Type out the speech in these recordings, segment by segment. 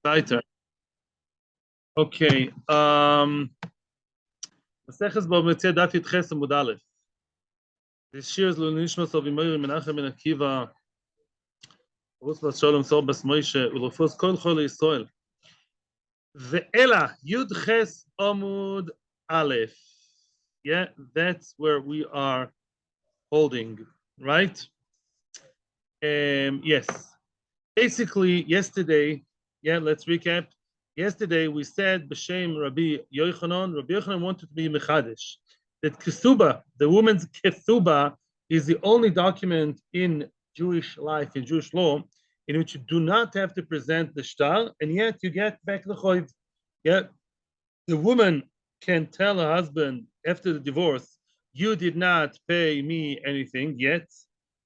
Weiter. Okay. Maseches Bava Metzia Daf Yitches Amud Aleph. This year's Lunishmas of Imori Menachem Ben Akiva, Rus Bas Shalom Sor Bas Moshe, Ulofos Kol Chol Yisrael. Ve'ela Yud Ches Amud Aleph. Yeah, that's where we are holding, right? Yes. Basically, yesterday, let's recap. Yesterday we said B'Shem Rabbi Yochanan. Rabbi Yochanan wanted to be Mechadesh. That Kesuba, the woman's Kesuba, is the only document in Jewish life, in Jewish law, in which you do not have to present the shtar, and yet you get back the choiv. Yeah, the woman can tell her husband after the divorce, "You did not pay me anything yet,"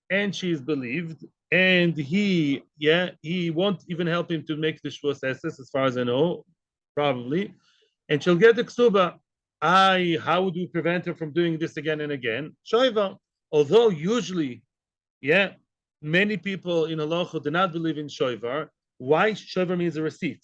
and she is believed. And he won't even help him to make the shvus esses, as far as I know, probably. And she'll get the ksuba. How would we prevent her from doing this again and again? Shoiva. Although usually, many people in halacha do not believe in shoivar. Why? Shoivar means a receipt.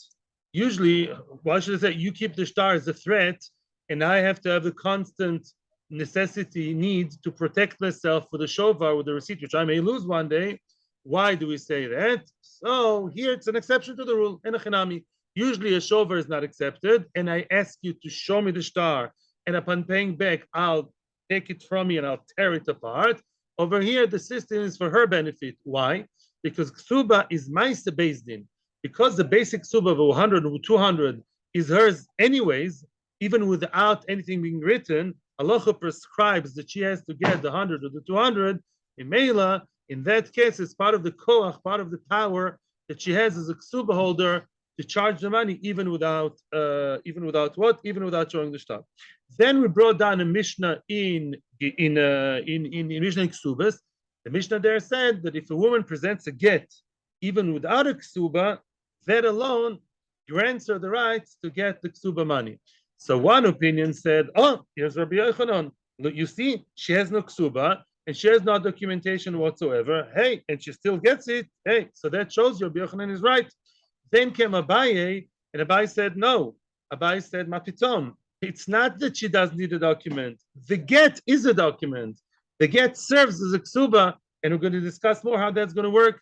Usually, why should I say you keep the shtar as a threat, and I have to have the constant need to protect myself for the shovar with the receipt, which I may lose one day. Why do we say that? So here it's an exception to the rule. Enochinami. Usually a shover is not accepted, and I ask you to show me the shtar, and upon paying back, I'll take it from you and I'll tear it apart. Over here, the system is for her benefit. Why? Because ksuba is ma'aseh based in. Because the basic ksuba of 100 or 200 is hers anyways, even without anything being written, halacha prescribes that she has to get the 100 or the 200. In Meila, in that case, it's part of the koach, part of the power that she has as a ksuba holder to charge the money, even without showing the shtar. Then we brought down a Mishnah in Mishnah Ksubas. The Mishnah there said that if a woman presents a get, even without a ksuba, that alone grants her the right to get the ksuba money. So one opinion said, "Oh, here's Rabbi Yochanan. Look, you see, she has no ksuba." And she has no documentation whatsoever. Hey, and she still gets it. Hey, so that shows you Rabbi Yochanan is right. Then came Abaye, and Abaye said no. Abaye said, "Mapitom. It's not that she doesn't need a document. The get is a document. The get serves as a ksuba, and we're going to discuss more how that's going to work."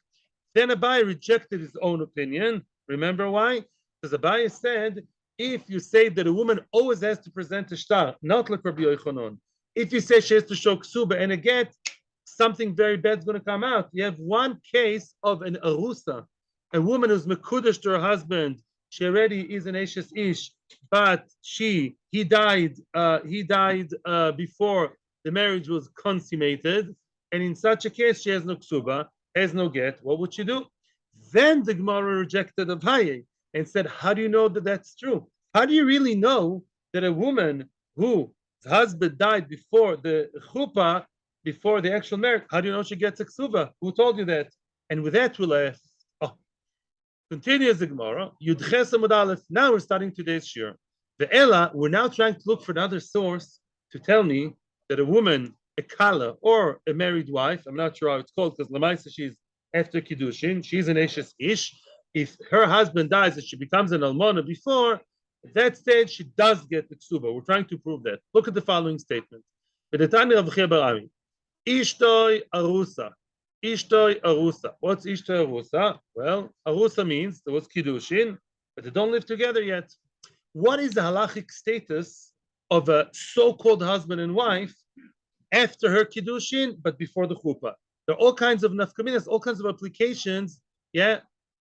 Then Abaye rejected his own opinion. Remember why? Because Abaye said, if you say that a woman always has to present a shtar, not like Rabbi Yochanan. If you say she has to show ksuba and a get, something very bad is going to come out. You have one case of an arusa, a woman who's mekudesh to her husband. She already is an eshes ish, but he died before the marriage was consummated, and in such a case she has no ksuba, has no get. What would she do? Then the Gemara rejected Abaye and said, "How do you know that that's true? How do you really know that a woman who husband died before the chuppah, before the actual marriage, how do you know she gets a ksuba? Who told you that?" And with that, we'll ask. Continues the Gemara. Yudches Amud Aleph. Now we're starting today's shir. The Ella, we're now trying to look for another source to tell me that a woman, a kala, or a married wife, I'm not sure how it's called, because Lamaisa, she's after Kiddushin, she's an Eshes Ish. If her husband dies and she becomes an Almona before, at that stage, she does get the ksuba. We're trying to prove that. Look at the following statement. Ishtoi arusa. Ishtoi arusa. What's ishtoi arusa? Well, arusa means there was kiddushin, but they don't live together yet. What is the halachic status of a so-called husband and wife after her kiddushin, but before the chuppah? There are all kinds of nafkaminas, all kinds of applications,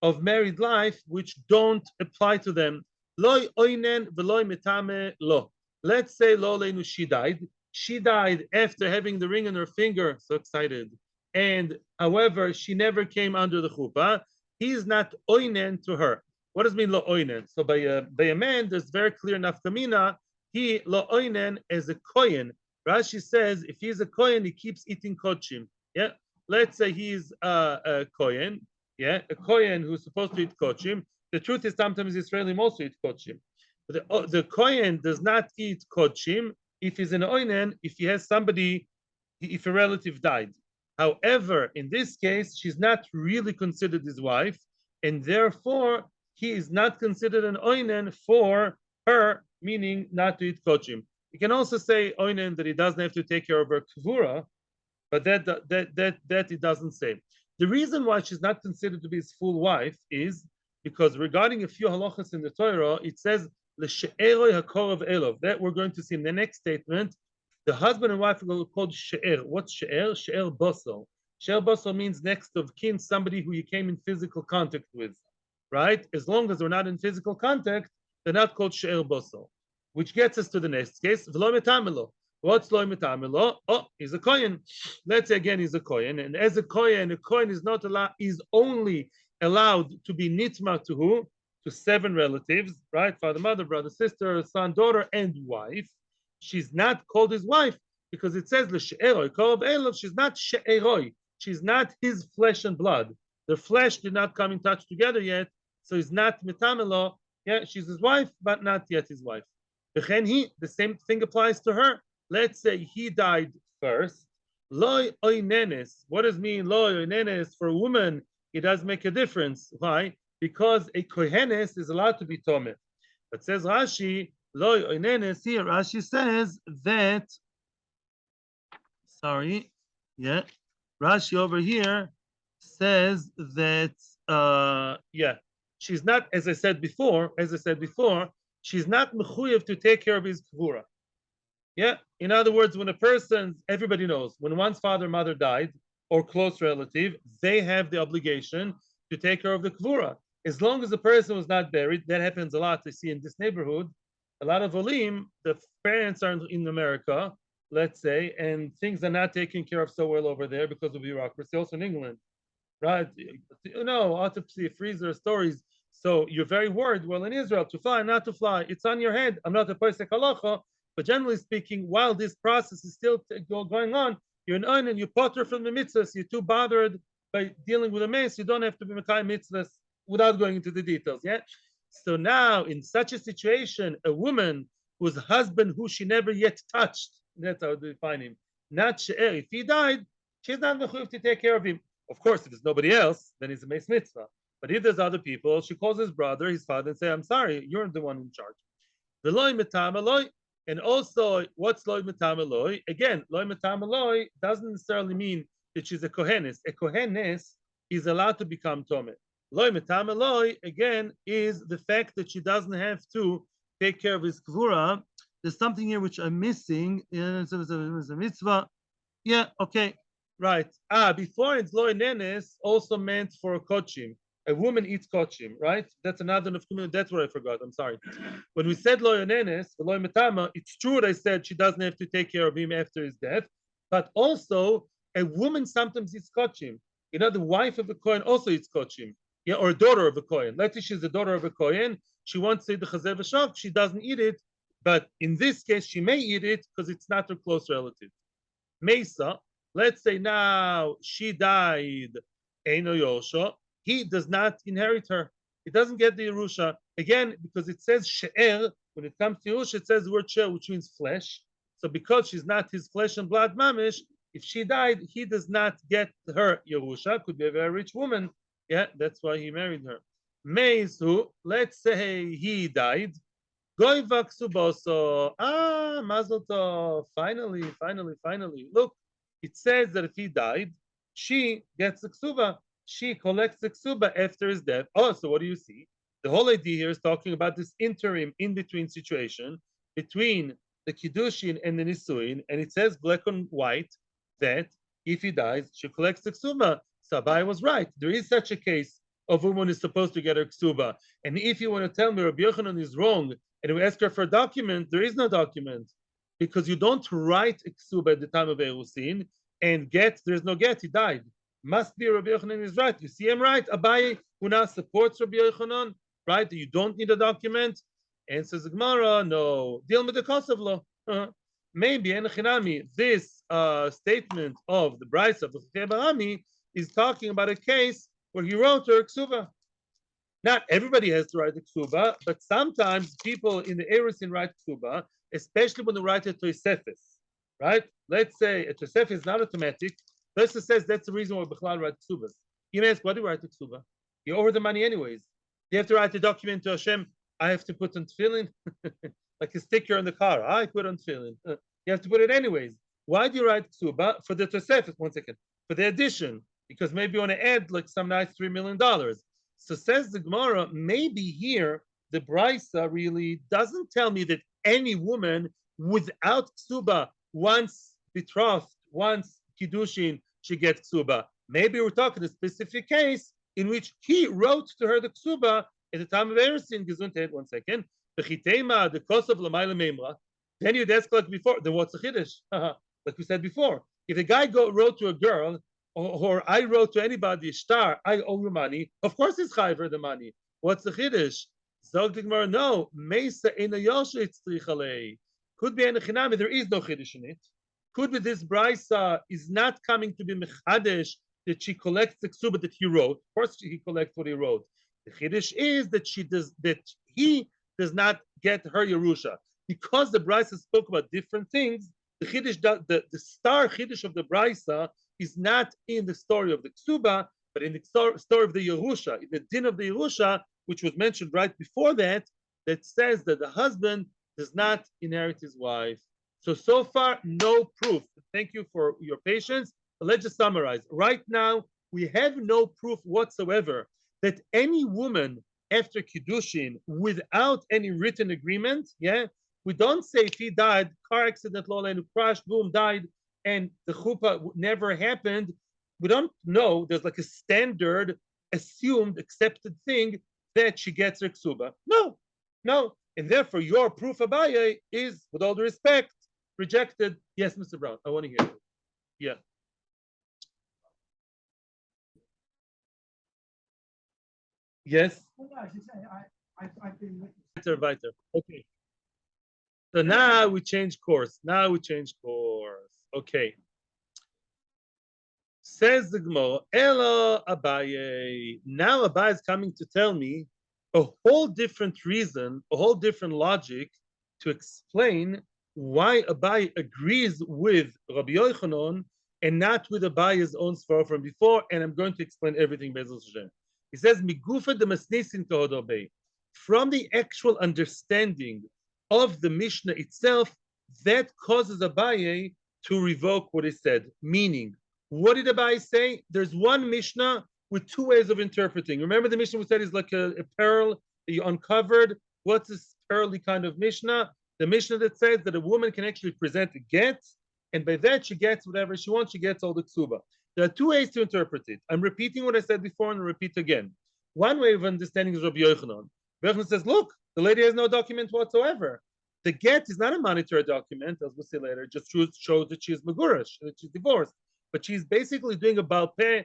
of married life which don't apply to them. Loy oinen veloy metame lo. Let's say lo leinu, she died. She died after having the ring on her finger. So excited. And however, she never came under the chuppah. He's not oinen to her. What does it mean lo oinen? So by a man, there's very clear nafkamina. He lo oinen as a kohen. Rashi says if he's a kohen, he keeps eating kodshim. Yeah. Let's say he's a kohen. Yeah, a kohen who's supposed to eat kodshim. The truth is sometimes Israelim also eat kodshim. But the kohen does not eat kodshim if he's an oinen, if he has somebody, if a relative died. However, in this case, she's not really considered his wife, and therefore he is not considered an oinen for her, meaning not to eat kochim. You can also say oinen that he doesn't have to take care of her kvura, but that it doesn't say. The reason why she's not considered to be his full wife is because regarding a few halachas in the Torah, it says l'she'eroi hakorov elov. That we're going to see in the next statement. The husband and wife are called she'er. What's she'er? She'er bosel. She'er bosel means next of kin, somebody who you came in physical contact with, right? As long as they're not in physical contact, they're not called she'er bosel. Which gets us to the next case. V'lo metamelo. What's loy metamelo? Oh, he's a kohen. Let's say again he's a kohen, and as a kohen is not allowed, is only allowed to be nitma to who? To 7 relatives, right? Father, mother, brother, sister, son, daughter, and wife. She's not called his wife because it says l'she'eroi kol elov. She's not she'eroi. She's not his flesh and blood. Their flesh did not come in touch together yet, so he's not metamelo. Yeah, she's his wife, but not yet his wife. The same thing applies to her. Let's say he died first. Loy oinenes. What does mean loy oinenes for a woman? It does make a difference. Why? Because a kohenes is allowed to be tome. But says Rashi, loy oinenes here. Rashi says that. Sorry, yeah. Rashi over here says that. Yeah, she's not. As I said before, she's not mechuyev to take care of his kvura. Yeah. In other words, when a person, everybody knows, when one's father or mother died or close relative, they have the obligation to take care of the kvura. As long as the person was not buried, that happens a lot. I see in this neighborhood, a lot of olim, the parents are in America, let's say, and things are not taken care of so well over there because of bureaucracy. Also in England, right? You know, autopsy, freezer stories. So you're very worried. Well, in Israel, to fly, not to fly, it's on your head. I'm not a posek halacha. But generally speaking, while this process is still going on, you're an oinen, you potter from the mitzvahs, you're too bothered by dealing with a mace, you don't have to be Makai mitzvahs without going into the details, yeah? So now, in such a situation, a woman whose husband, who she never yet touched, that's how they define him, not she'er, if he died, she's not mechuyev to take care of him. Of course, if there's nobody else, then it's a mace mitzvah. But if there's other people, she calls his brother, his father, and say, I'm sorry, you're the one in charge. The loy metam loy. And also, what's loy metam loy? Again, loy metam loy doesn't necessarily mean that she's a kohenes. A kohenes is allowed to become tome. Loy metam loy, again, is the fact that she doesn't have to take care of his kvura. There's something here which I'm missing. It's a mitzvah. Yeah, okay, right. Before it's loy nenes also meant for kochim. A woman eats kochim, right? That's another nafkumin. That's what I forgot. I'm sorry. When we said loy nenes, loy metama, it's true what I said she doesn't have to take care of him after his death, but also a woman sometimes eats kochim. You know, the wife of a kohen also eats kochim, yeah, or a daughter of a kohen. Let's say she's the daughter of a kohen. She wants to eat the chazer v'shav. She doesn't eat it, but in this case, she may eat it because it's not her close relative. Mesa, let's say now she died, Eino Yosha. He does not inherit her. He doesn't get the Yerusha. Again, because it says she'er, when it comes to Yerusha, it says the word she'er, which means flesh. So because she's not his flesh and blood mamish, if she died, he does not get her Yerusha. Could be a very rich woman. Yeah, that's why he married her. Meizu, let's say he died. Goy vaksuboso. Mazel tov. Finally. Look, it says that if he died, she gets the ksuba. She collects the ksuba after his death. Oh, so what do you see? The whole idea here is talking about this interim, in-between situation between the kiddushin and the nisuin, and it says black and white that if he dies, she collects the ksuba. So Abai was right. There is such a case of a woman is supposed to get her ksuba. And if you want to tell me Rabbi Yochanan is wrong, and we ask her for a document, there is no document. Because you don't write a ksuba at the time of Erusin, and there's no get, he died. Must be Rabbi Yochanan is right. You see him right? Abai, who now supports Rabbi Yochanan, right? You don't need a document. And says Gemara, no, deal with the cost of law. Maybe, and this statement of the Bryce of the Barami is talking about a case where he wrote her ksuba. Not everybody has to write the ksuba, but sometimes people in the Erusin write ksuba, especially when they write a Tosefes, right? Let's say a Tosefes is not automatic. Tosefes says that's the reason why Bechlal writes ksubas. You may ask, why do you write the ksuba? You owe her the money anyways. You have to write a document to Hashem. I have to put on tefillin, like a sticker on the car. I put on tefillin. You have to put it anyways. Why do you write ksuba? For the tosefet, 1 second. For the addition, because maybe you want to add like some nice $3 million. So says the Gemara, maybe here the Brisa really doesn't tell me that any woman without ksuba, once betrothed, once kiddushin, she gets ksuba. Maybe we're talking a specific case in which he wrote to her the ksuba at the time of Eresin. Gesundheit, 1 second. The cost of Lamayla Memra. Then you'd ask like before, then what's the chiddush? Like we said before, if a guy wrote to a girl, or I wrote to anybody, star, I owe you money, of course it's chai for the money. What's the chiddush? Zog the Gemara, no, Mesa ena yosha itzrichalei. Could be an chinami, there is no chiddush in it. Could be this brisa is not coming to be mechadesh that she collects the ksuba that he wrote. Of course, he collects what he wrote. The chiddush is that he does not get her Yerusha. Because the Brisa spoke about different things, the chiddush, the star chiddush of the Brisa is not in the story of the Ksuba, but in the story of the Yerusha, in the din of the Yerusha, which was mentioned right before that, that says that the husband does not inherit his wife. So far, no proof. Thank you for your patience. But let's just summarize. Right now, we have no proof whatsoever that any woman after Kiddushin without any written agreement, we don't say if he died, car accident, and crashed, boom, died, and the chuppah never happened. We don't know. There's like a standard, assumed, accepted thing that she gets her ksuba. No. And therefore, your proof Abaye is, with all due respect, rejected. Yes, Mr. Brown, I want to hear you. Yeah. Yes. Weiter. Okay. So now we change course. Okay. Says the Gemara, Elo Abaye. Now Abaye is coming to tell me a whole different reason, a whole different logic to explain why Abaye agrees with Rabbi Yochanan and not with Abaye's own svara from before. And I'm going to explain everything Be'ezras Hashem. He says, Migufa de masnisin tohodobei. From the actual understanding of the Mishnah itself, that causes Abaye to revoke what he said. Meaning, what did Abaye say? There's one Mishnah with two ways of interpreting. Remember the Mishnah we said is like a pearl that you uncovered? What's this pearly kind of Mishnah? The Mishnah that says that a woman can actually present a get, and by that she gets whatever she wants, she gets all the ksuba. There are two ways to interpret it. I'm repeating what I said before and I'll repeat again. One way of understanding is Rabbi Yochanan. Rabbi Yochanan says, look, the lady has no document whatsoever. The get is not a monetary document, as we'll see later. It just shows that she is megurish, that she's divorced. But she's basically doing a Baal Peh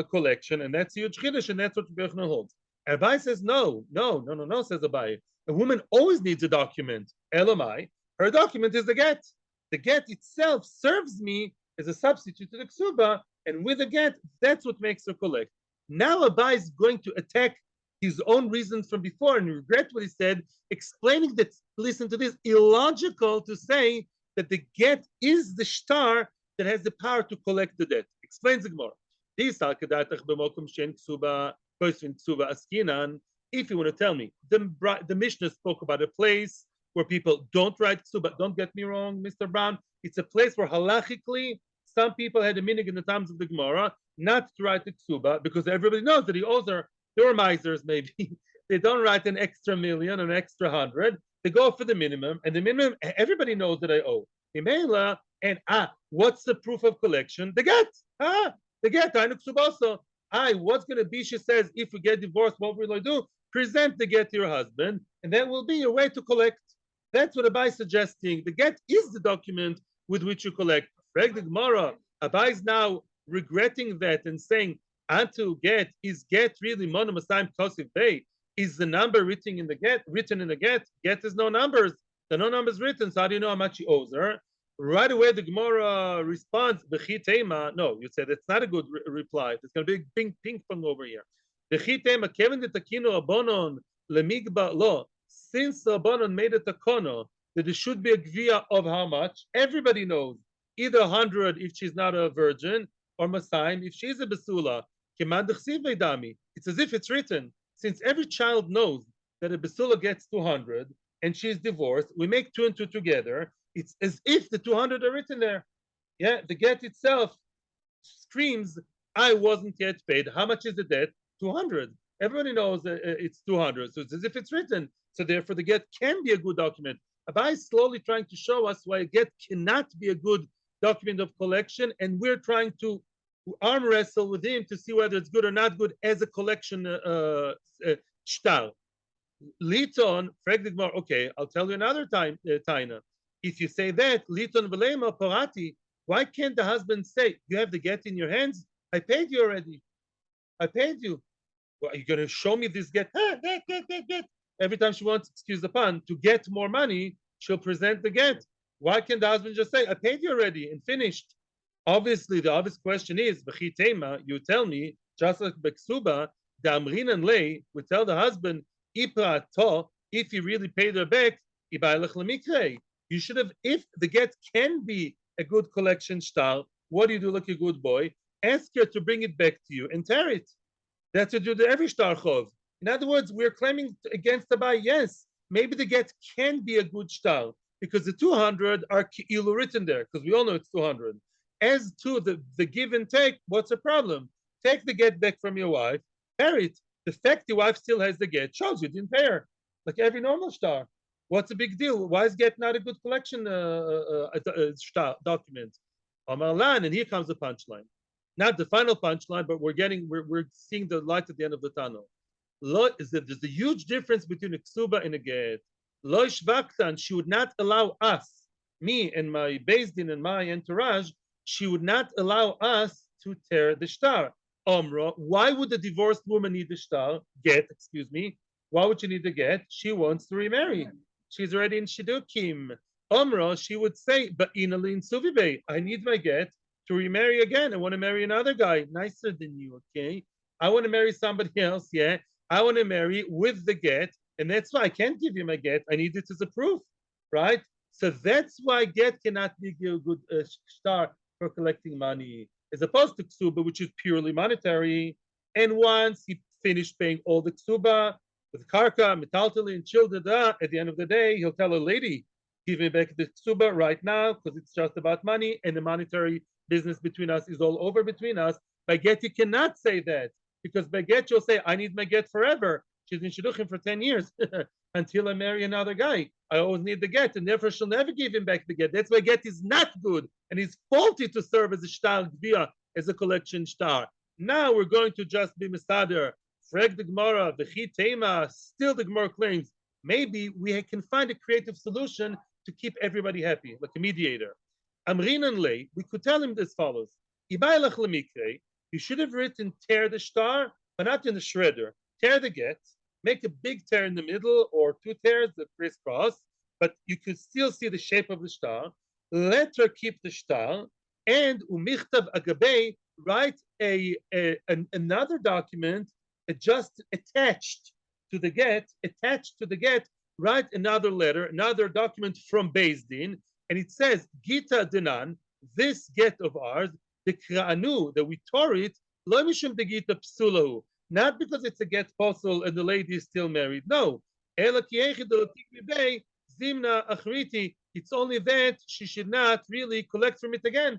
collection, and that's huge chiddush, and that's what Rabbi Yochanan holds. Abai says, no, says Abai. A woman always needs a document. Elamai, her document is the get. The get itself serves me as a substitute to the ksuba, and with the get, that's what makes her collect. Now Abai is going to attack his own reasons from before and regret what he said, explaining that, listen to this, illogical to say that the get is the shtar that has the power to collect the debt. Explains the Gemara. If you want to tell me, the Mishnah spoke about a place where people don't write ksuba. Don't get me wrong, Mr. Brown. It's a place where halachically some people had a minig in the times of the Gemara not to write the ksuba because everybody knows that he owes her. There were misers, maybe. They don't write an extra million, an extra 100. They go for the minimum, and the minimum, everybody knows that I owe. Imela, and what's the proof of collection? The get. The get. What's going to be, she says, if we get divorced, what will I do? Present the get to your husband, and that will be your way to collect. That's what Abai is suggesting. The get is the document with which you collect. Frag the Gemara. Abai is now regretting that and saying, Antu get, is get really monomasayim kosif bay? Is the number written in the get? Get is no numbers. There are no numbers written, so how do you know how much he owes her? Right away, the Gemara responds, Bechitema. No, you said it's not a good reply. There's going to be a ping pong over here. Bechitema, Kevin de Takino Abonon, Lemigba Lo. Since Abonon made a takono that there should be a gvia of how much, everybody knows. Either 100 if she's not a virgin, or Masayim if she's a Basula. It's as if it's written. since every child knows that a basula gets 200 and she's divorced, we make two and two together. It's as if the 200 are written there. Yeah, the get itself screams, I wasn't yet paid. How much is the debt? 200. Everybody knows it's 200. So it's as if it's written. So therefore, the get can be a good document. Abai is slowly trying to show us why a get cannot be a good document of collection, and we're trying to arm wrestle with him to see whether it's good or not good as a collection shtar. Liton, okay, I'll tell you another time, Taina. If you say that, Liton Velema Parati, why can't the husband say, you have the get in your hands? I paid you already. I paid you. Well, are you going to show me this get? Get. Every time she wants, excuse the pun, to get more money, she'll present the get. Why can't the husband just say, I paid you already and finished? Obviously, the obvious question is, you tell me, just like Beksuba, the Amrin and Lay would tell the husband, if he really paid her back, you should have, if the get can be a good collection shtar, what do you do like a good boy? Ask her to bring it back to you and tear it. That's what you do to every shtar chov. In other words, we're claiming against the buy, yes, maybe the get can be a good shtar because the 200 are ki'ilu written there because we all know it's 200. As to the give and take, what's the problem? Take the get back from your wife, tear it. The fact your wife still has the get shows you didn't pay her, like every normal shtar. What's the big deal? Why is get not a good collection document? And here comes the punchline. Not the final punchline, but we're seeing the light at the end of the tunnel. Is that there's a huge difference between a ksuba and a get. Lo shvaktan, she would not allow us, me and my Beis Din and my entourage, she would not allow us to tear the shtar. Omra, why would the divorced woman need the shtar? Get, excuse me. Why would she need the get? She wants to remarry. She's already in Shidukim. Omra, she would say, but inalin suvibe, I need my get to remarry again. I want to marry another guy nicer than you, okay? I want to marry somebody else, yeah? I want to marry with the get, and that's why I can't give you my get. I need it as a proof, right? So that's why get cannot be a good shtar for collecting money, as opposed to ksuba, which is purely monetary. And once he finished paying all the ksuba with karka, metaltali, and children, at the end of the day, he'll tell a lady, give me back the ksuba right now, because it's just about money, and the monetary business between us is all over between us. By get, you cannot say that, because by get, you'll say, I need my get forever. She's in shidduchim for 10 years until I marry another guy. I always need the get, and therefore she'll never give him back the get. That's why get is not good, and is faulty to serve as a shtar gvia, as a collection shtar. Now we're going to just be misader. Freg the Gemara, the tema. Still the Gemara claims maybe we can find a creative solution to keep everybody happy, like a mediator. Amrin and Lay, we could tell him as follows: you should have written tear the shtar, but not in the shredder. Tear the get, make a big tear in the middle or two tears that crisscross, but you could still see the shape of the shtar. Let her keep the shtar, and umichtav agabei, write another document just attached to the get, write another letter, another document from Beis Din, and it says, Gita Dinan, this get of ours, the Kra'anu, that we tore it, lo mishum de Gita psulahu, not because it's a get posel and the lady is still married. No. Ela ki echid lo tikmi bei, zimna achriti. It's only that she should not really collect from it again.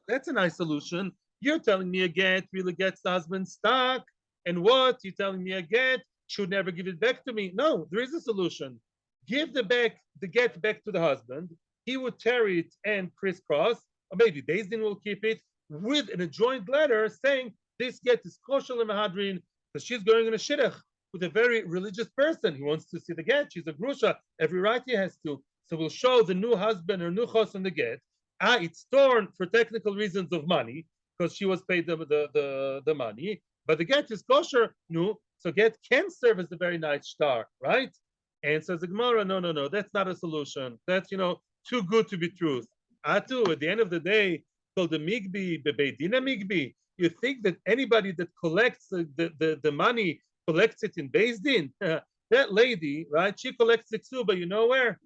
That's a nice solution. You're telling me a get really gets the husband stuck. And what? You're telling me a get should never give it back to me. No, there is a solution. Give the get back to the husband. He would tear it and crisscross, or maybe Beis Din will keep it with an adjoined letter saying this get is kosher lemahadrin because she's going in a shidduch with a very religious person. He wants to see the get. She's a grusha. Every right he has to. So we'll show the new husband or new chos in the get. It's torn for technical reasons of money because she was paid the money. But the get is kosher. No, so get can serve as a very nice shtar, right? And says the Gemara, no, that's not a solution. That's too good to be truth. Atu, at the end of the day, called the migbi, bebeidina migbi. You think that anybody that collects the money collects it in Beis Din? That lady, right? She collects the ksuba, you know where?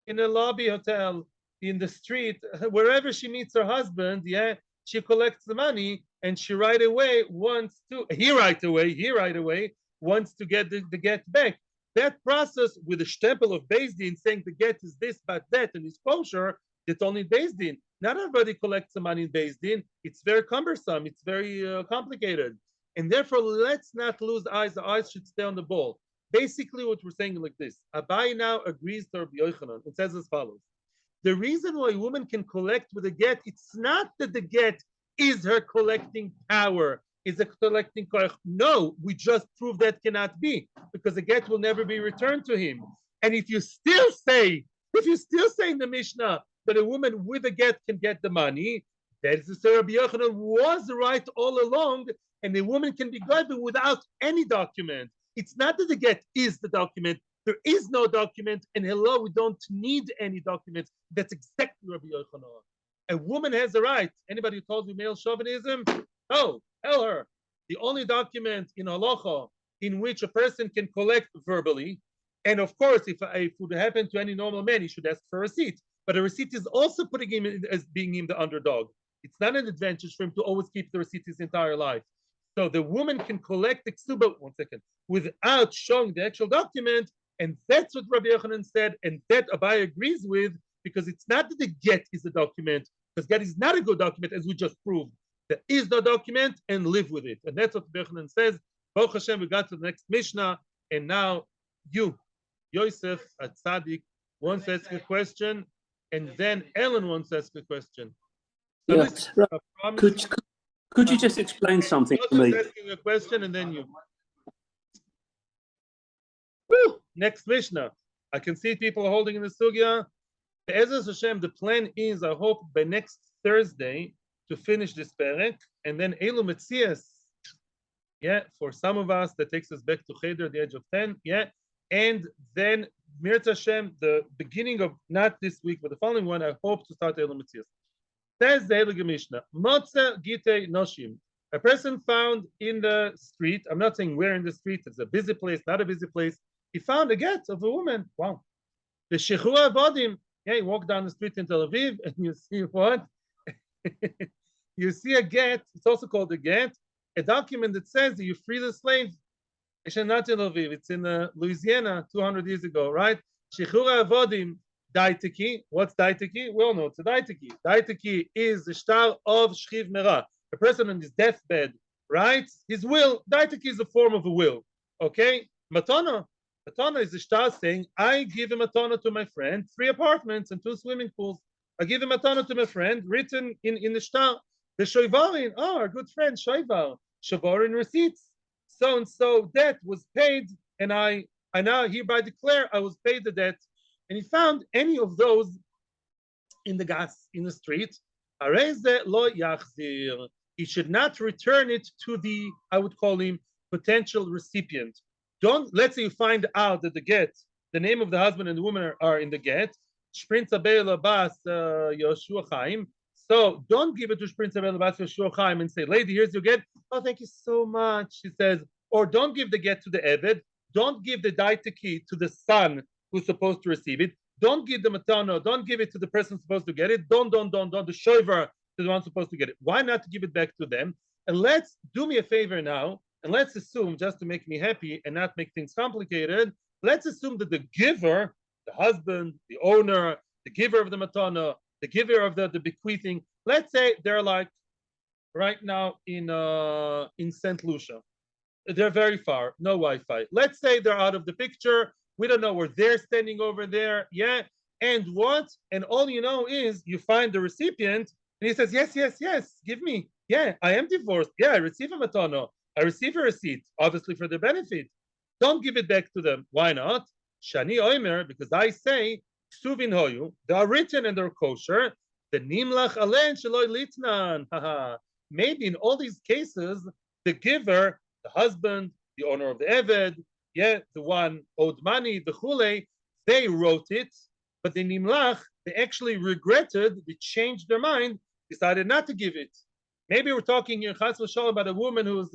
In a lobby hotel, in the street, wherever she meets her husband, yeah, she collects the money and she right away wants to, he right away wants to get the get back. That process with the stempel of Beis Din saying the get is this but that and is kosher, it's only Beis Din. Not everybody collects the money in Beis Din. It's very cumbersome. It's very complicated. And therefore, let's not lose eyes. The eyes should stay on the ball. Basically, what we're saying like this. Abai now agrees to Rabbi Yochanan. It says as follows. The reason why a woman can collect with a get, it's not that the get is her collecting power, is a collecting koich. No, we just proved that cannot be, because the get will never be returned to him. And if you still say in the Mishnah that a woman with a get can get the money, that is to say Rabbi Yochanan was right all along, and the woman can be good without any document. It's not that the get is the document. There is no document, and hello, we don't need any documents. That's exactly Rabbi Yochanan. A woman has a right. Anybody who calls you male chauvinism? No, tell her. The only document in halacha in which a person can collect verbally, and of course, if it would happen to any normal man, he should ask for a receipt. But a receipt is also putting him in, as being him the underdog. It's not an advantage for him to always keep the receipt his entire life. So the woman can collect the ksuba, without showing the actual document, and that's what Rabbi Yochanan said, and that Abai agrees with, because it's not that the get is a document, because get is not a good document, as we just proved. There is no document, and live with it. And that's what Rabbi Yochanan says. Baruch Hashem, we got to the next Mishnah, and now you, Yosef at Tzaddik, wants to ask a question, and then Ellen wants to ask a question. So yes. Could you just explain something to me? Asking a question, and then you. Woo! Next Mishnah. I can see people are holding in the sugya. Be'ezus Hashem, the plan is, I hope, by next Thursday to finish this perek, and then Elu Metzias. Yeah, for some of us, that takes us back to Cheder, the age of 10. Yeah, and then Mirz Hashem, the beginning of not this week, but the following one, I hope to start Elu Metzias. Says the Heilige Mishnah, Metzia Gittin Noshim. A person found in the street, I'm not saying where in the street, it's a busy place, not a busy place, he found a get of a woman. Wow. The Shechua Avodim. Yeah, you walk down the street in Tel Aviv and you see what? You see a get, it's also called a get, a document that says that you free the slave. It's not in Tel Aviv, it's in Louisiana 200 years ago, right? Shechua Avodim. Daiteki. What's daiteki? We all know it's a daiteki. Daiteki is the shtar of shchiv mera. A person on his deathbed writes his will. Daiteki is a form of a will. Okay? Matana. Matana is the shtar saying, I give a matana to my friend, 3 apartments and 2 swimming pools. I give a matana to my friend, written in the shtar. The shoivarin, our good friend shoivar, shavarin receipts. So and so debt was paid, and I now hereby declare I was paid the debt. And he found any of those in the gas in the street. He should not return it to the, I would call him, potential recipient. Let's say you find out that the get, the name of the husband and the woman are in the get. So don't give it to Shprinza Be'elabas Yoshua Chaim and say, lady, here's your get. Oh, thank you so much, she says. Or don't give the get to the Eved. Don't give the daiteki to the son who's supposed to receive it. Don't give the matano. Don't give it to the person supposed to get it. Don't. The shoiver to the one supposed to get it. Why not give it back to them? And let's do me a favor now, and let's assume, just to make me happy and not make things complicated, let's assume that the giver, the husband, the owner, the giver of the matano, the giver of the bequeathing, let's say they're like right now in St. Lucia. They're very far, no Wi-Fi. Let's say they're out of the picture. We don't know where they're standing over there. Yeah. And what? And all you know is you find the recipient and he says, yes, give me. Yeah, I am divorced. Yeah, I receive a matano. I receive a receipt, obviously for their benefit. Don't give it back to them. Why not? Shani Oimer, because I say, Ksuvin Hoyu, they are written and they're kosher. The Nimlach Alen Shaloi Litnan. Maybe in all these cases, the giver, the husband, the owner of the Eved, yeah, the one owed money, the chule, they wrote it, but the nimlach, they actually regretted, they changed their mind, decided not to give it. Maybe we're talking here, chas v'shalom, about a woman who's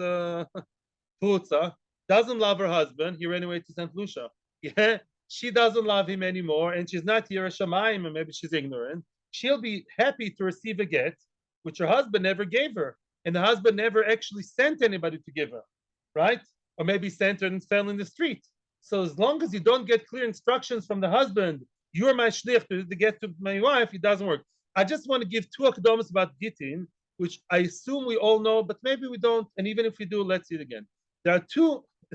putza, doesn't love her husband. He ran away to St. Lucia. Yeah, she doesn't love him anymore, and she's not here shamayim, and maybe she's ignorant. She'll be happy to receive a get, which her husband never gave her, and the husband never actually sent anybody to give her, right? or maybe sent her and fell in the street. So as long as you don't get clear instructions from the husband, you're my shlich to get to my wife, it doesn't work. I just want to give two akdomas about Gittin, which I assume we all know, but maybe we don't. And even if we do, let's see it again. There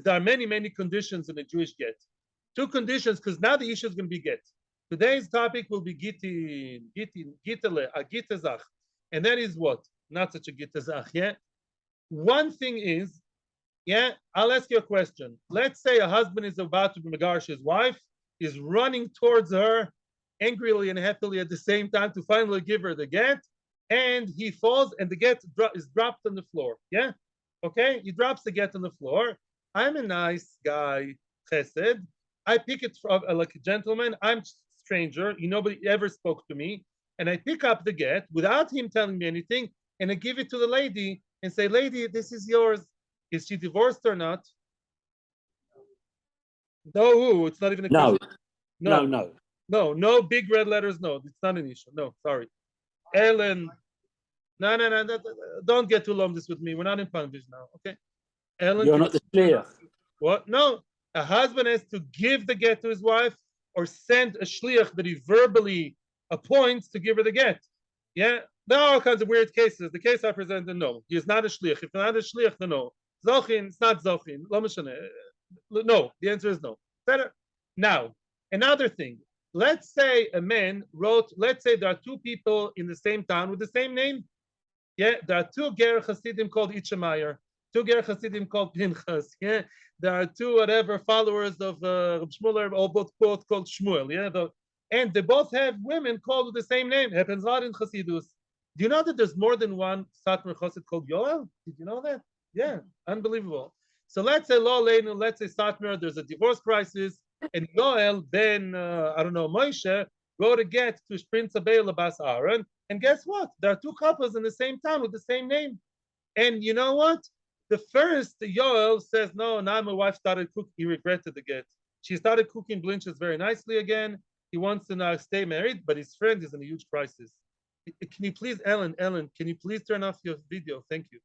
are many conditions in a Jewish get. Two conditions, because now the issue is going to be get. Today's topic will be Gittin, Gittele, a Gittezach. And that is what? Not such a Gittezach, yeah? One thing is, yeah, I'll ask you a question. Let's say a husband is about to megarsh his wife, is running towards her angrily and happily at the same time to finally give her the get, and he falls and the get is dropped on the floor. Yeah? Okay? He drops the get on the floor. I'm a nice guy, chesed. I pick it from like a gentleman. I'm a stranger. Nobody ever spoke to me. And I pick up the get without him telling me anything, and I give it to the lady and say, lady, this is yours. Is she divorced or not? No, it's not even a question. No, big red letters, no. It's not an issue. No, sorry. Ellen, no, don't get too long this with me. We're not in Panvish now, okay? Ellen, you're not the shliach. What? No, a husband has to give the get to his wife or send a shliach that he verbally appoints to give her the get. Yeah, there are all kinds of weird cases. The case I presented, no, he is not a shliach. If not a shliach, then no. Zochin, it's not Zochin. No, the answer is no. Better. Now, another thing. Let's say a man wrote, let's say there are two people in the same town with the same name. Yeah, there are two Ger Hasidim called Itchemeyer, two Ger Hasidim called Pinchas. Yeah, there are two whatever followers of Shmuel, all both called Shmuel. Yeah, and they both have women called with the same name. It happens a lot in Hasidus. Do you know that there's more than one Satmar Chassid called Yoel? Did you know that? Yeah, unbelievable. So let's say Lo Leinu, let's say Satmar, there's a divorce crisis, and Yoel ben Moshe wrote a get to Prince Abel Abbas Aaron, and guess what? There are two couples in the same town with the same name. And you know what? The first Yoel says, no, now my wife started cooking. He regretted the get. She started cooking blinches very nicely again. He wants to now stay married, but his friend is in a huge crisis. Can you please, Ellen, can you please turn off your video? Thank you.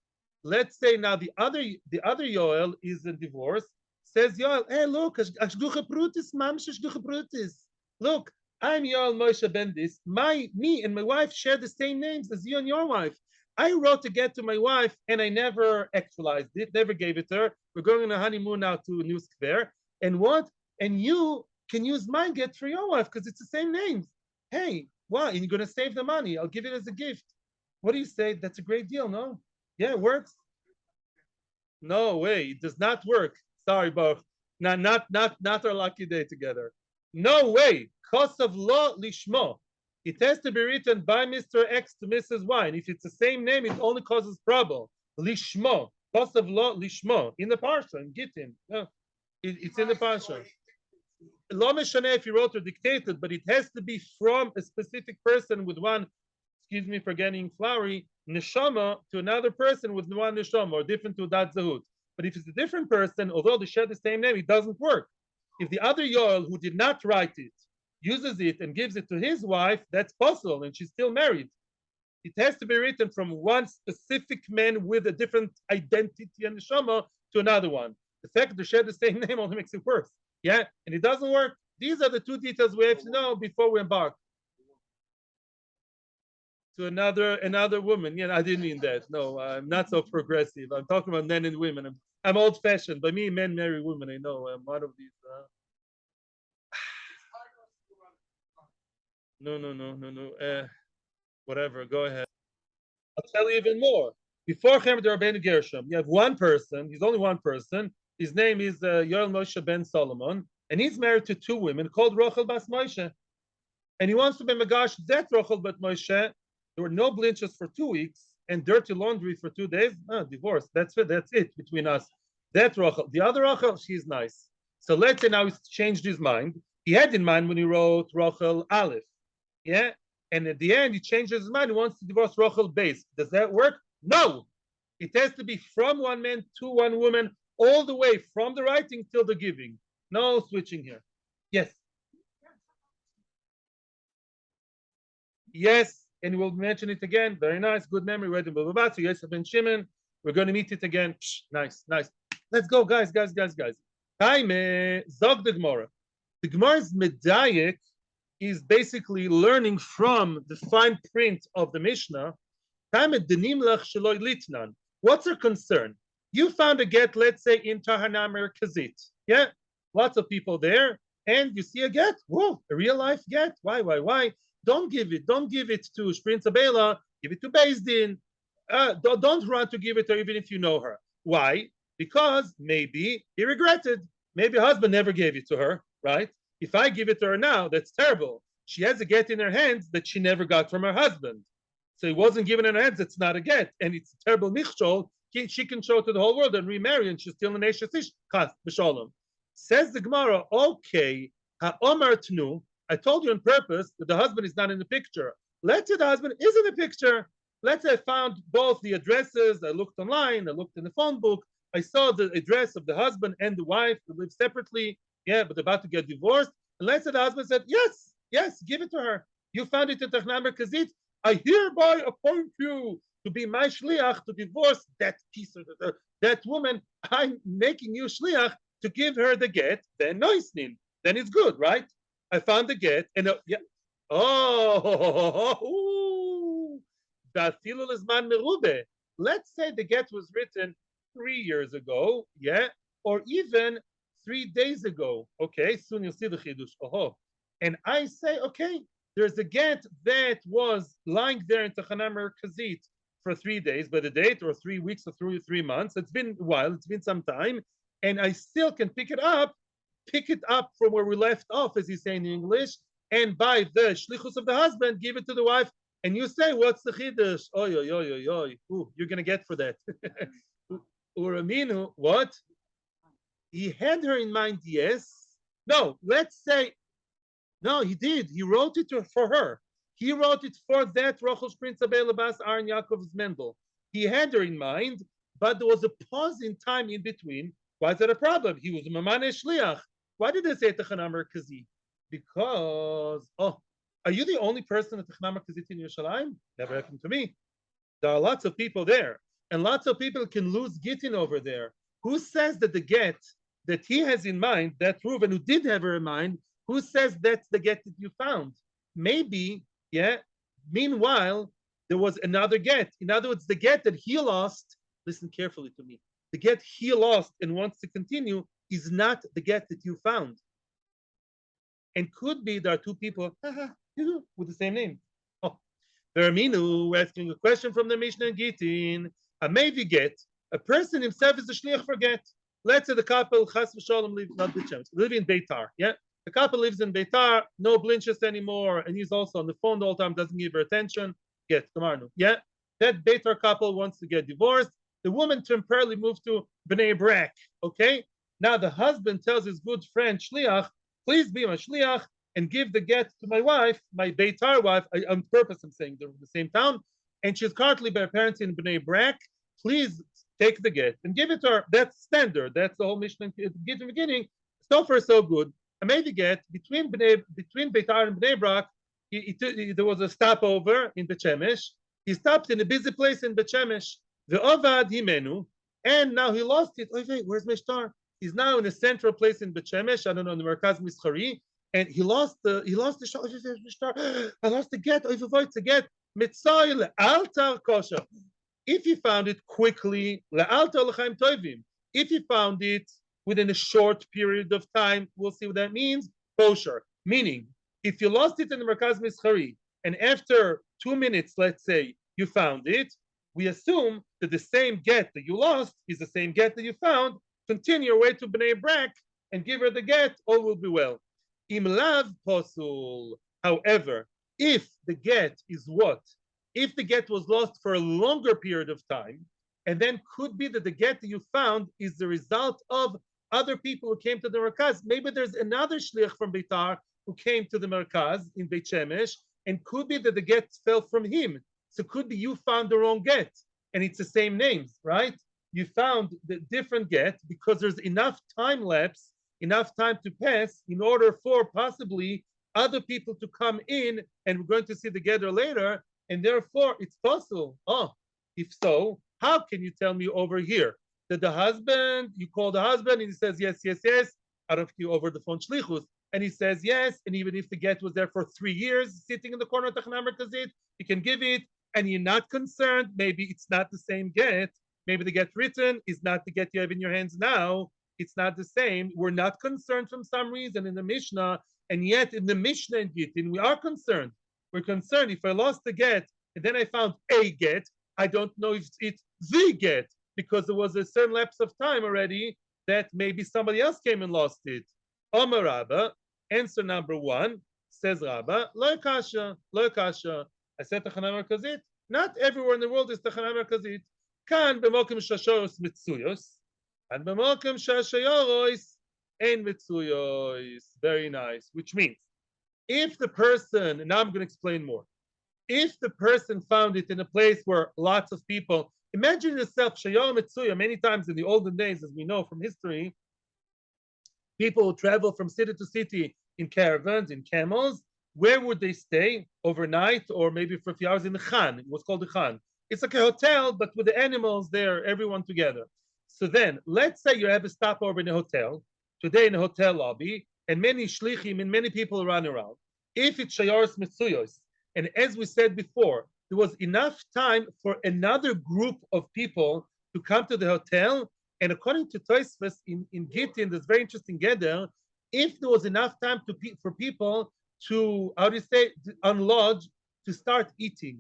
Let's say now the other Yoel is in divorce. Says Yoel, hey, look, look, I'm Yoel Moshe Bendis. Me and my wife share the same names as you and your wife. I wrote a get to my wife and I never actualized it, never gave it to her. We're going on a honeymoon now to New Square. And what? And you can use my get for your wife because it's the same names. Hey, why? And you're going to save the money. I'll give it as a gift. What do you say? That's a great deal, no? Yeah, it works. No way, it does not work. Sorry, Baruch. Not our lucky day together. No way. Cost of law lishmo. It has to be written by Mr. X to Mrs. Y. And if it's the same name, it only causes trouble. Lishmo. Cost of law lishmo. In the parsha, in Gittin. No, it's in the parsha. Lo meshane if you wrote or dictated, but it has to be from a specific person with one, excuse me for getting flowery, neshama to another person with one neshama, or different to that zahut. But if it's a different person, although they share the same name, it doesn't work. If the other Yoel who did not write it uses it and gives it to his wife, that's possible, and she's still married. It has to be written from one specific man with a different identity and neshama to another one. The fact that they share the same name only makes it worse. Yeah, and it doesn't work. These are the two details we have to know before we embark. To another woman. Yeah, I didn't mean that. No, I'm not so progressive. I'm talking about men and women. I'm old-fashioned. By me, men marry women. I know. I'm one of these. No. Whatever. Go ahead. I'll tell you even more. Before Chemed Rabbeinu Gershom, you have one person. He's only one person. His name is Yoel Moshe ben Solomon, and he's married to two women called Rochel Bas Moshe. And he wants to be Magash that Rochel Bas Moshe. There were no blinches for 2 weeks and dirty laundry for 2 days. Divorce. That's it between us. That Rochel. The other Rochel, she's nice. So let's say now he's changed his mind. He had in mind when he wrote Rochel Aleph. Yeah? And at the end, he changes his mind. He wants to divorce Rochel Beis. Does that work? No. It has to be from one man to one woman, all the way from the writing till the giving. No switching here. Yes. Yes. And we'll mention it again. Very nice. Good memory. Read in Bava. So yes, Ben Shimon. We're going to meet it again. Nice. Let's go, guys. Time zog the Gemara. The Gemara's medayek is basically learning from the fine print of the Mishnah. What's her concern? You found a get, let's say, in Tahanam or Kazit. Yeah, lots of people there, and you see a get. Whoa, a real life get. Why? Don't give it to Shprinz Abela. Give it to Beis Din. Don't run to give it to her, even if you know her. Why? Because maybe he regretted. Maybe husband never gave it to her, right? If I give it to her now, that's terrible. She has a get in her hands that she never got from her husband. So it wasn't given in her hands, it's not a get. And it's a terrible michshol. She can show to the whole world and remarry, and she's still an Eshes Ish. Says the Gemara, okay, ha'omar tnu, I told you on purpose that the husband is not in the picture. Let's say the husband is in the picture. Let's say I found both the addresses. I looked online, I looked in the phone book. I saw the address of the husband and the wife who live separately, yeah, but about to get divorced. And let's say the husband said, yes, give it to her. You found it in Tachnam Merkazit. I hereby appoint you to be my shliach to divorce that piece of that woman. I'm making you shliach to give her the get. Then noisnin. Then it's good, right? I found the get, and yeah. Let's say the get was written 3 years ago, yeah, or even 3 days ago. Okay, soon you'll see the chidush. And I say, okay, there's a get that was lying there in Tachanam Merkazit for 3 days by the date, or 3 weeks, or 3 months. It's been a while, it's been some time, and I still can pick it up from where we left off, as you say in English, and by the shlichus of the husband, give it to the wife, and you say, what's the chidush? Ooh, you're going to get for that. Uraminu, what? He had her in mind, yes. No, let's say, no, he did. He wrote it for her. He wrote it for that Rochel Shprinz Abela Bas Aaron Yaakov's Mendel. He had her in mind, but there was a pause in time in between. Why is that a problem? He was a Mamane Shliach. Why did they say Tachanam Merkazi? Because, are you the only person at Tachanam Merkazit in Yerushalayim? Never happened to me. There are lots of people there, and lots of people can lose Gittin over there. Who says that the get that he has in mind, that Reuven who did have her in mind, who says that's the get that you found? Maybe, yeah. Meanwhile, there was another get. In other words, the get that he lost, listen carefully to me, the get he lost and wants to continue is not the get that you found. And could be there are two people with the same name. Veraminu asking a question from the Mishnah in Gittin. A maybe get, a person himself is a shliach for get. Let's say the couple, chas v'shalom, live in Beitar, yeah? The couple lives in Beitar, no blinches anymore, and he's also on the phone the whole time, doesn't give her attention. Get Kamarnu. Yeah. That Beitar couple wants to get divorced. The woman temporarily moved to Bnei Brak. Okay. Now the husband tells his good friend Shliach, please be my Shliach and give the get to my wife, my Beitar wife. On purpose, I'm saying they're in the same town, and she's currently by her parents in Bnei Brak. Please take the get and give it to her. That's standard. That's the whole Mishnah at the beginning. So far, so good. I made the get between Beitar and Bnei Brak. There was a stopover in Bet Shemesh. He stopped in a busy place in Bet Shemesh. The Ovad Himenu, and now he lost it. Oh, wait, where's Meshtar? He's now in a central place in Bet Shemesh. I don't know, in the Merkaz Mischari, and he lost the Meshtar. I lost the get. It's a get. Metzia altar kosher. If he found it quickly, le'altar l'chaim tovim. If he found it within a short period of time, we'll see what that means, kosher. Meaning, if you lost it in the Merkaz Mischari, and after 2 minutes, let's say, you found it, we assume that the same get that you lost is the same get that you found. Continue your way to Bnei Brak and give her the get, all will be well. Im lav posul. However, if the get is what? If the get was lost for a longer period of time, and then could be that the get that you found is the result of other people who came to the Merkaz. Maybe there's another shliach from Beitar who came to the Merkaz in Beit Shemesh, and could be that the get fell from him. So could be you found the wrong get, and it's the same names, right? You found the different get because there's enough time lapse, enough time to pass in order for possibly other people to come in, and we're going to see the getter later, and therefore it's possible. If so, how can you tell me over here that the husband, you call the husband and he says, yes, yes, yes, out of you over the phone shlichus. And he says yes, and even if the get was there for 3 years, sitting in the corner of Tachana Merkazit, you can give it, and you're not concerned. Maybe it's not the same get. Maybe the get written is not the get you have in your hands now. It's not the same. We're not concerned from some reason in the Mishnah, and yet in the Mishnah and Gittin, we are concerned. We're concerned if I lost the get and then I found a get, I don't know if it's the get because there was a certain lapse of time already that maybe somebody else came and lost it. Omar Rabba, answer number 1, says Rabba, lo kasha, lo kasha. I said Tachana Merkazit. Not everywhere in the world is Tachana Merkazit. Kan b'mokim shashoros mitzuyos, and b'mokim shashayoros ein mitzuyos. Very nice. Which means, if the person, and now I'm going to explain more. If the person found it in a place where lots of people, imagine yourself, shayor mitzuya, many times in the olden days, as we know from history, people would travel from city to city in caravans, in camels. Where would they stay? Overnight, or maybe for a few hours in the Khan. It was called the Khan. It's like a hotel, but with the animals there, everyone together. So then, let's say you have a stopover in a hotel, today in a hotel lobby, and many shlichim and many people run around. If it's shayaros mitzuyos, and as we said before, there was enough time for another group of people to come to the hotel, and according to Tosfos in Gittin, there's very interesting gather, if there was enough time for people to, how do you say, unlodge, to start eating.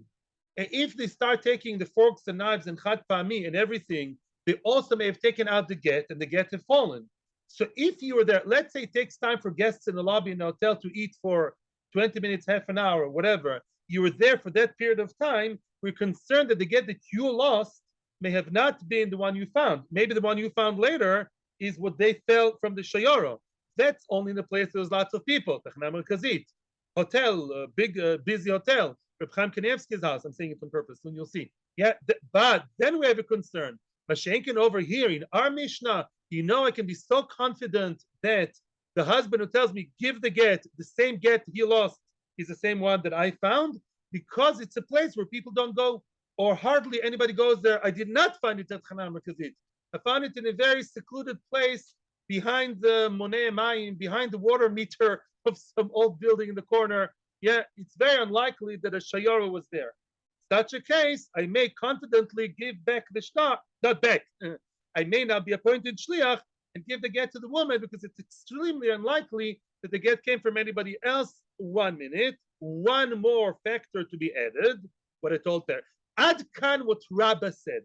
And if they start taking the forks and knives and chat pa'ami and everything, they also may have taken out the get, and the get have fallen. So if you were there, let's say it takes time for guests in the lobby in the hotel to eat for 20 minutes, half an hour, whatever, you were there for that period of time, we're concerned that the get that you lost may have not been the one you found. Maybe the one you found later is what they felt from the shayoro. That's only in a place there's lots of people. Tachana Merkazit, hotel, big, busy hotel. Reb Chaim Kanievsky's house. I'm saying it on purpose. Soon you'll see. Yeah, but then we have a concern. Mashenkin over here in our Mishnah, I can be so confident that the husband who tells me give the get, the same get he lost is the same one that I found, because it's a place where people don't go, or hardly anybody goes there. I did not find it at Tachana Merkazit. I found it in a very secluded place behind the Monei Mayim, behind the water meter of some old building in the corner. Yeah, it's very unlikely that a shayara was there. Such a case, I may confidently give back the shtar, not back. I may not be appointed shliach and give the get to the woman because it's extremely unlikely that the get came from anybody else. 1 minute, one more factor to be added. What I told there. Ad kan, what Rabbah said.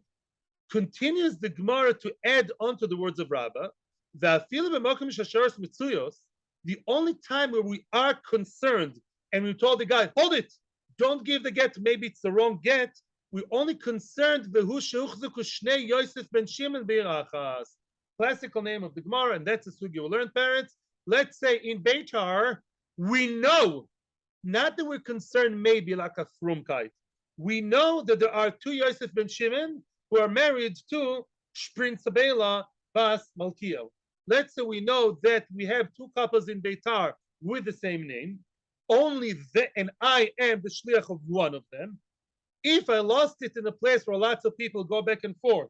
Continues the Gemara to add on to the words of Rabbah. The only time where we are concerned and we told the guy, hold it, don't give the get, maybe it's the wrong get, we're only concerned classical name of the Gemara, and that's a sugi you will learn, parents. Let's say in Beitar, we know, not that we're concerned maybe like a frumkeit, we know that there are 2 Yosef ben Shimon who are married to Shprin Sabela Bas Malkiel. Let's say we know that we have 2 couples in Beitar with the same name, and I am the shliach of one of them. If I lost it in a place where lots of people go back and forth,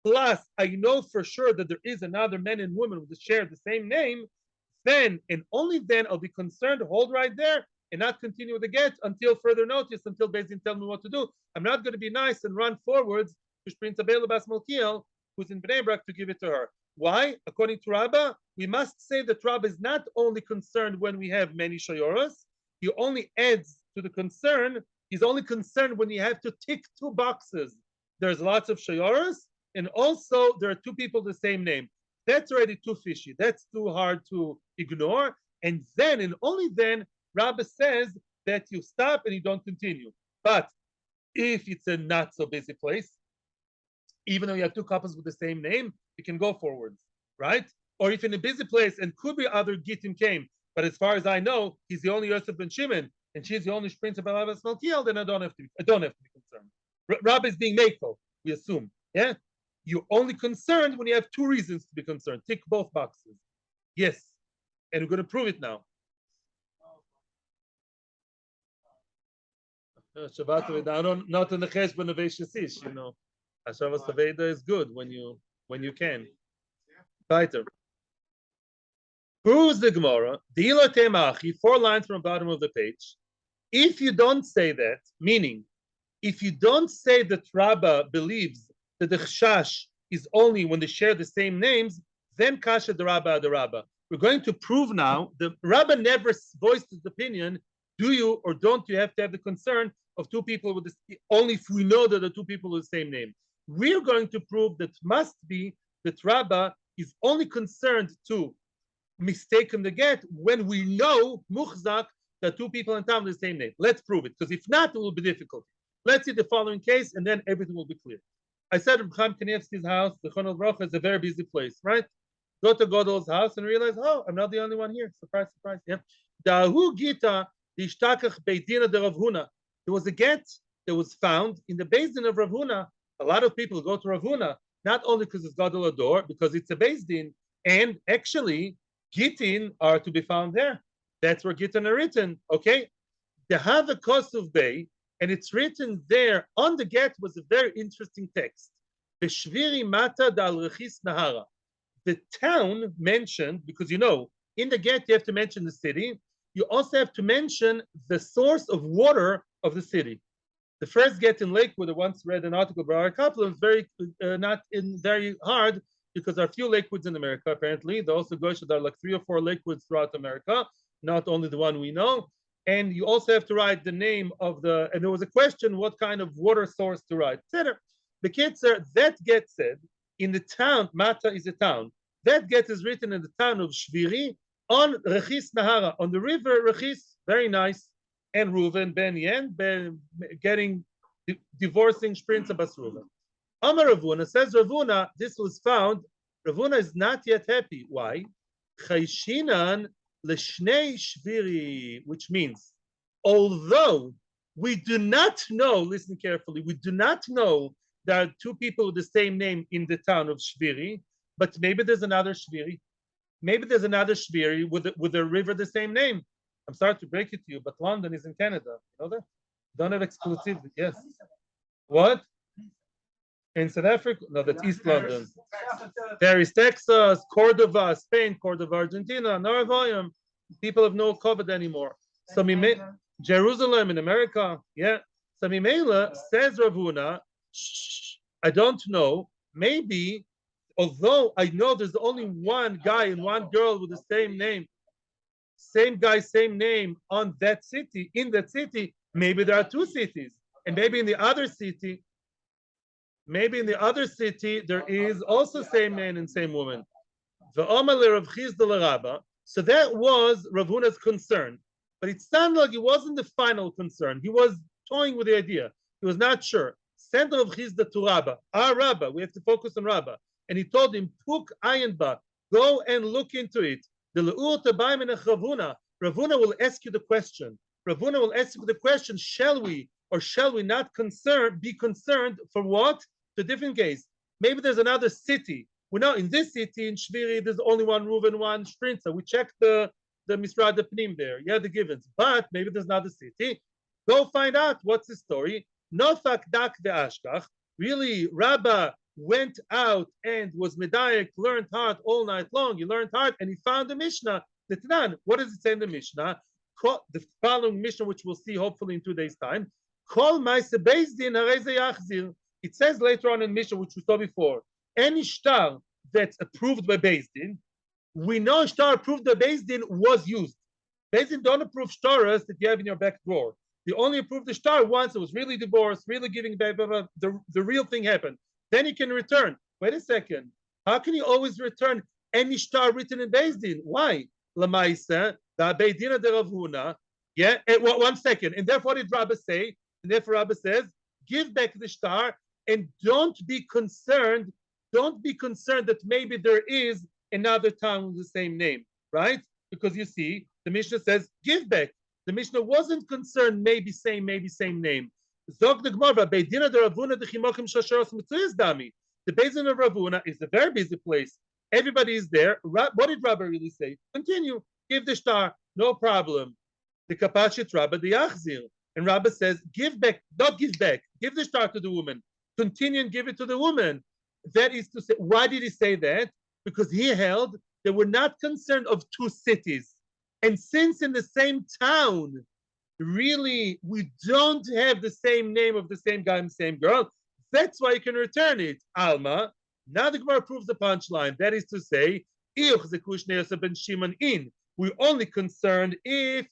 plus I know for sure that there is another man and woman who share the same name, then and only then I'll be concerned, hold right there, and not continue the get until further notice, until Beis Din tell me what to do. I'm not going to be nice and run forwards to Shprin Tabela Bas Malkiel, who's in Bnei Brak, to give it to her. Why? According to Rabbah, we must say that Rabbah is not only concerned when we have many shayoras, he only adds to the concern, he's only concerned when you have to tick 2 boxes. There's lots of shayoras, and also there are 2 people the same name. That's already too fishy. That's too hard to ignore. And then, and only then, Rabbah says that you stop and you don't continue. But if it's a not so busy place, even though you have 2 couples with the same name, you can go forwards, right? Or if in a busy place and could be other Gittin came, but as far as I know, he's the only Yosef ben Shimon and she's the only Shprin Sabela Bas Malkiel, then I don't have to be concerned. Rabbah is being makeful, we assume. Yeah, you're only concerned when you have 2 reasons to be concerned. Tick both boxes. Yes, and we're going to prove it now. Shabbat not in the cheshbon of Eishesish, Hashavas Aveda is good when you when you can. Weiter. Proves the Gemara, Dila Temachi, 4 lines from the bottom of the page. If you don't say that, meaning, if you don't say that Rabbah believes that the Chashash is only when they share the same names, then Kasha the Rabbah. We're going to prove now the Rabbah never voiced his opinion. Do you or don't you have to have the concern of 2 people with this, only if we know that the 2 people with the same name? We're going to prove that must be that Rabbah is only concerned to mistaken the get when we know muchzak that 2 people in town with the same name. Let's prove it, because if not, it will be difficult. Let's see the following case, and then everything will be clear. I said Chaim Kanievsky's house, the Chonel Brocha, is a very busy place, right? Go to Godol's house and realize, oh, I'm not the only one here. Surprise, surprise. Yeah. Dahu Gita Ishtakach Beidina de Rav Huna. There was a get that was found in the Beis Din of Rav Huna. A lot of people go to Rav Huna, not only because it's Godol Ador, because it's a Beis Din, and actually Gittin are to be found there. That's where Gittin are written. Okay, they have a Kosov Bay, and it's written there on the get was a very interesting text. Beshviri Mata Dal Rechis Nahara. The town mentioned, because in the get you have to mention the city. You also have to mention the source of water of the city. The first get in Lakewood, I once read an article by our couple, it's very hard, because there are few Lakewoods in America, apparently. They also go, there are like 3 or 4 Lakewoods throughout America, not only the one we know. And you also have to write the name of and there was a question, what kind of water source to write, etc. The kids are, that get said, in the town, Mata is a town, that get is written in the town of Shviri, on Rechis Nahara, on the river Rechis, very nice. And Reuven, Ben Yen, divorcing Shprinza Bas Reuven. Amar Ravuna says Ravuna, this was found. Ravuna is not yet happy. Why? Chayshinan l'shnei shviri, which means, although we do not know, listen carefully, we do not know there are 2 people with the same name in the town of Shviri, but maybe there's another Shviri. Maybe there's another Shviri with a river the same name. I'm sorry to break it to you, but London is in Canada. You know that? Don't have exclusivity. Yes. What? In South Africa? No, that's East London. Paris, Texas, Cordova, Spain, Cordova, Argentina, North people have no COVID anymore. So Jerusalem in America, yeah. So Mimela says Ravuna, I don't know. Maybe, although I know there's only one guy and one girl with the same name, same guy, same name on that city, in that city, maybe there are 2 cities. And maybe in the other city, there is also same man and same woman. So that was Rav Huna's concern. But it sounded like it wasn't the final concern. He was toying with the idea. He was not sure. Send Rav Chizda to Rabbah. Our Rabbah, we have to focus on Rabbah. And he told him, Puk Ayenba, go and look into it. Ravuna will ask you the question. Ravuna will ask you the question, shall we or shall we not be concerned for what? The different case. Maybe there's another city. We know in this city, in Shviri, there's only one Reuven, one Shprinza. We checked the Misrad Pnim there. Yeah, the givens. But maybe there's another city. Go find out what's the story. Nofak dak ve'ashkach. Really, Rabbah went out and was medayek, learned hard all night long. He learned hard and he found the Mishnah. The Tanan, what does it say in the Mishnah? The following Mishnah, which we'll see hopefully in 2 days' time. Kol ma'ase beis din harei ze yachzir. It says later on in Mishnah, which we saw before, any shtar that's approved by Beis Din, we know shtar approved by Beis Din was used. Beis Din don't approve shtaras that you have in your back drawer. They only approved the shtar once it was really divorced, really giving back, the real thing happened. Then you can return. Wait a second. How can you always return any shtar written in Beis Din? Why? Lamaisa, the Beidina de Rav Huna. Yeah, 1 second. And therefore, what did Rabbah say? And therefore, Rabbah says, give back the shtar and don't be concerned that maybe there is another town with the same name, right? Because you see, the Mishnah says, give back. The Mishnah wasn't concerned, maybe same name. Zog the Gemara, Beidina de Ravuna de Chimochim Shasharos Mitzuyas Dami. The Beis Din of Ravuna is a very busy place. Everybody is there. What did Rabbah really say? Continue, give the shtar, no problem. The Kapashit Rabbah the Yachzir. And Rabbah says, give back, not give back, give the shtar to the woman. Continue and give it to the woman. That is to say, why did he say that? Because he held that we're not concerned of two cities. And since in the same town, really, we don't have the same name of the same guy and the same girl, that's why you can return it. Alma. Now the Gemara proves the punchline. That is to say, we're only concerned if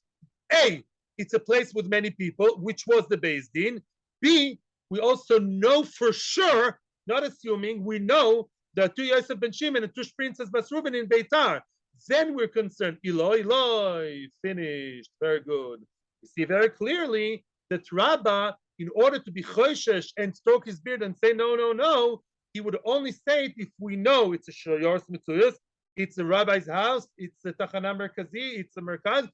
A, it's a place with many people, which was the Beis Din. B, we also know for sure, not assuming, we know that two Yosef ben Shimon and two Princess Bas Ruben in Beitar. Then we're concerned. Eloi, Eloi, finished. Very good. You see very clearly that Rabbah, in order to be choishesh and stroke his beard and say no, no, no, he would only say it if we know it's a Shoyors Mitzuyos, it's a rabbi's house, it's a Tachana Merkazi, it's a Merkaz,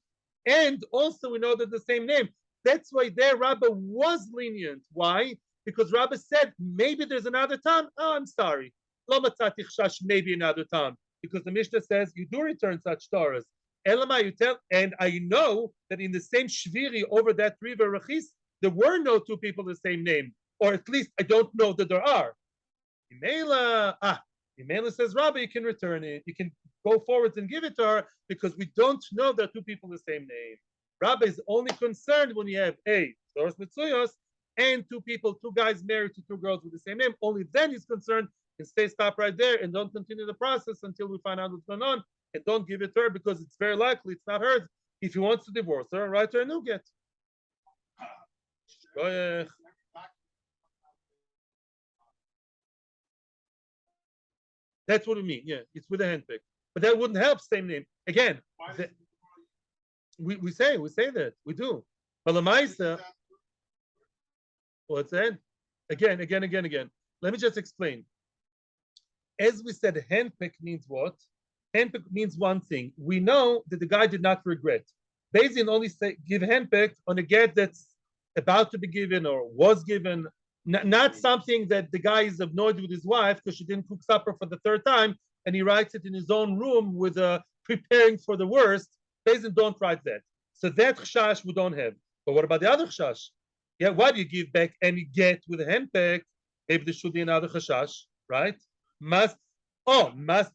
and also we know that the same name. That's why their Rabbah was lenient. Why? Because Rabbah said, maybe there's another time. Oh, I'm sorry. Lo matzati chashash, maybe another time. Because the Mishnah says you do return such Torahs. Elama, you tell, and I know that in the same Shviri over that river Rachis, there were no two people the same name. Or at least I don't know that there are. Imela says, Rabbi, you can return it. You can go forward and give it to her because we don't know that two people the same name. Rabbi is only concerned when you have A, Soros Mitzuyos, and two people, two guys married to two girls with the same name. Only then he's concerned and stop right there and don't continue the process until we find out what's going on and don't give it to her because it's very likely it's not hers. If he wants to divorce her, write her a new get. Go ahead. That's what we mean. Yeah, it's with a handpick. But that wouldn't help, same name. Again, we say that. We do. But Lamaisa, what's that? Again. Let me just explain. As we said, handpick means what? Handpick means one thing. We know that the guy did not regret. Beis Din only give handpick on a get that's about to be given or was given, not something that the guy is annoyed with his wife because she didn't cook supper for the third time and he writes it in his own room with preparing for the worst. Beis Din don't write that. So that chashash we don't have. But what about the other chashash? Yeah, why do you give back any get with a handpick? Maybe there should be another chashash, right? Must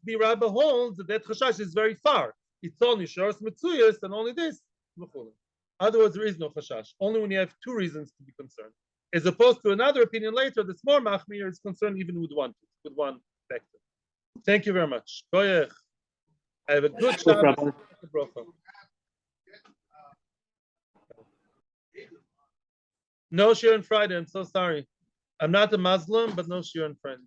be Rabbi holds that chashash is very far. It's only Shoros Mitzuyos and only this. Otherwise, there is no chashash. Only when you have two reasons to be concerned. As opposed to another opinion later, that's more machmir is concerned even with one factor. Thank you very much. Goyech. I have a good Shabbos. No shir on Friday. I'm so sorry. I'm not a Muslim, but no shir on Friday.